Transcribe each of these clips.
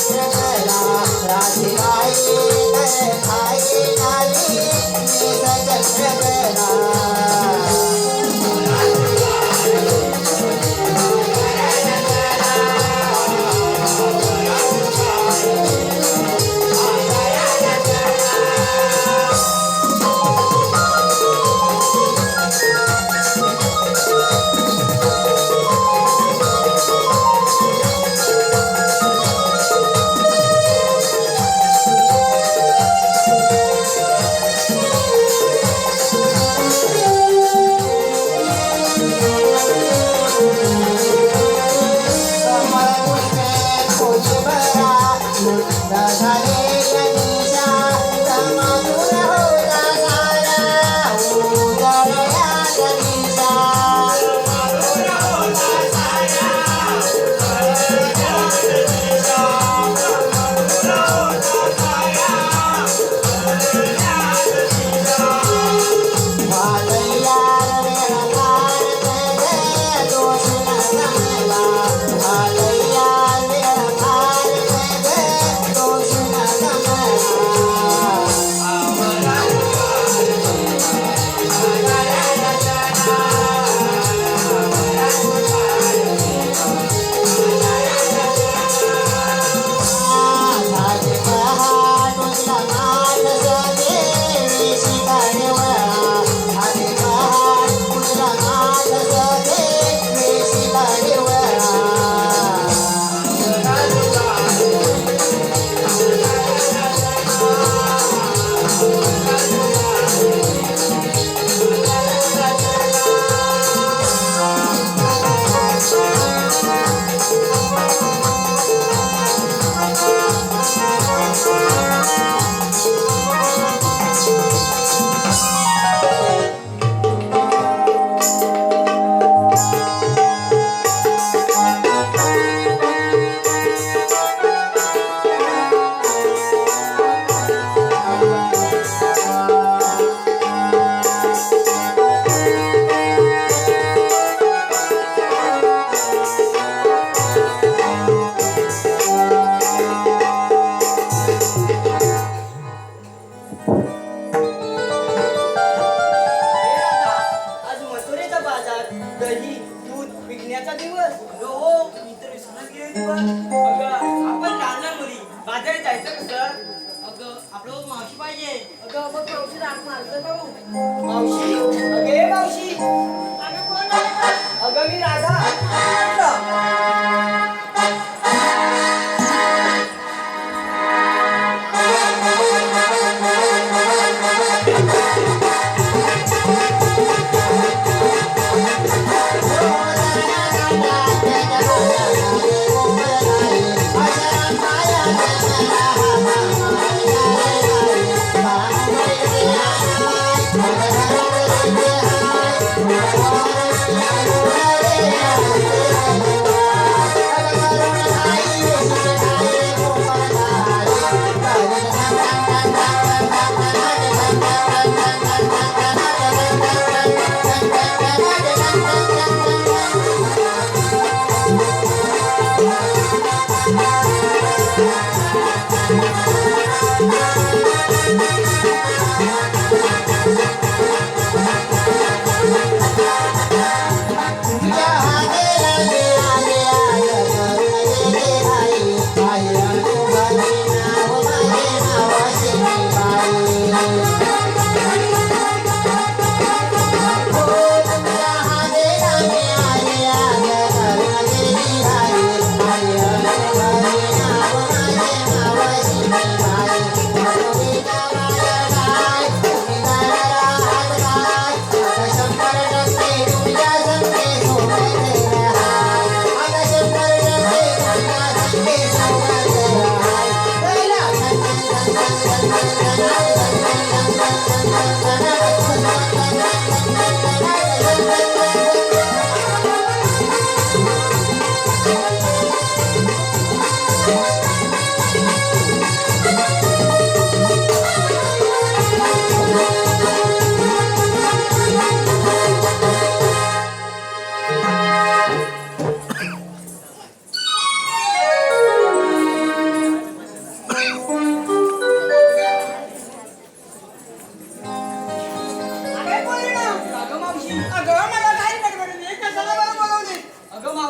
Hare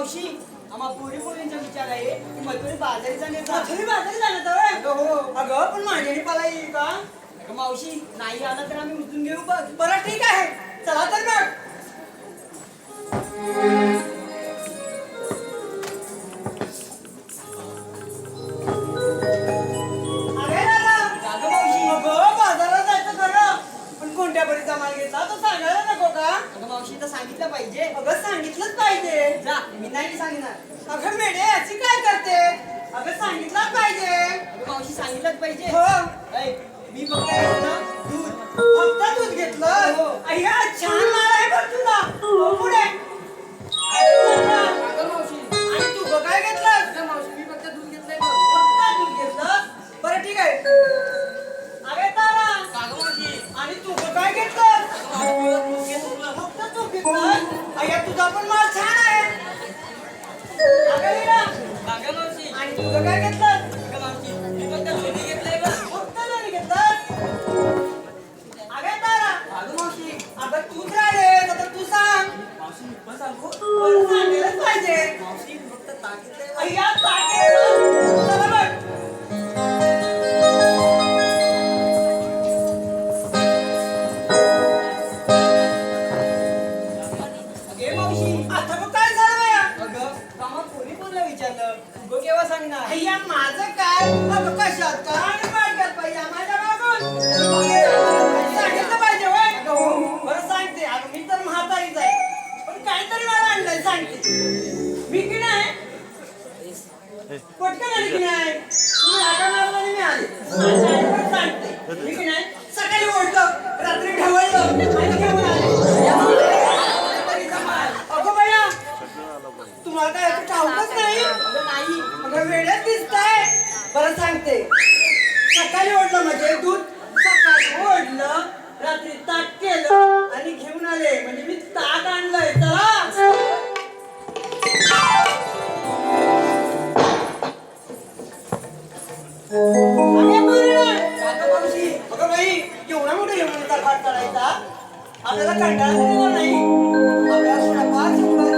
मावशी आम्हा पोरी पोरींचा विचार आहे की मथुरी बाजारी जाण्याचा. मथुरी बाजारी जाण्याचा होय? हो अगं पण माझ्याने पाला येईल का? अगं मावशी नाही आला तर आम्ही उचलून घेऊ बघ. बरं ठीक आहे, चला तर मग. अरे दादा, अगं मावशी अगं बाजारात जायचं खरं, पण कोणत्या बरीचा माल घेतला तो सांगायला नको का? अगं मावशी तर सांगितलं पाहिजे. अगं सांगितलंच पाहिजे. जा मी नाही सांगणार. अगं मेडे याची काय करते? अगं सांगितलंच पाहिजे. अगं मावशी सांगितलंच पाहिजे. हो, ऐ, मी फक्त घेतलं दूध. फक्त दूध घेतलं. हो. अय्या छान माल आहे बघ तुझा. हो, पुढे. आणि अगं मावशी तू गं काय घेतलं? अगं मावशी मी फक्त दूध घेतलंय बघ. फक्त दूध घेतलं. बरं ठीक आहे. अरे तारा, अगं मावशी आणि तू गं काय घेतलं? अगं मावशी मी फक्त दूध घेतलं. फक्त दूध घेतलं. अय्या तुझा पण माल छान आहे. अगं वीरा, अगं मावशी आणि तू गं काय घेतलं? अगं मावशी मी फक्त लोणी घेतलंय बघ. फक्त दोन्ही घेतलं. अरे तारा, अगं मावशी अगं तूच राहिलेस, आता तू सांग. मावशी मी पण सांगू. बरं सांगायलाच पाहिजे. मावशी मी फक्त ताक घेतलंय बघ. अय्या ताक घेतलं. चला बघ. अगे मावशी आता मग काय झालं बया? अगं कामात कोणी कोणला विचारलं तू केव्हा सांगणार. अय्या माझं काय? अगं कशात का? आणि मार्गात पाहिजे माझ्या मागून. सांगितलं पाहिजे होय? अगं हो. बरं सांगते. अगं मी तर म्हातारीच आहे. पण काहीतरी मला आणलंय सांगते. मी की नाही? पटकन आली की नाही? तुम्ही हाका मारला आणि मी आले. पण सांगते. मी की नाही? सकाळी ओढलं, रात्री ढवळलं आणि घेऊन आले. अगं बया, तुम्हाला काय याचं ठाऊकच नाही? अगं नाही. अगं वेड्यात दिसताय. बरं सांगते. सकाळी ओढलं म्हणजे दूध सकाळी ओढलं, रात्री ताक केलं आणि घेऊन आले म्हणजे मी ताक आणलंय. चला. अरे बरं. अगं मावशी अगं बाई, एवढा मोठा येऊन ताक करायचा आपल्याला कंटाळा येणार नाही. आपल्याला थोडाफार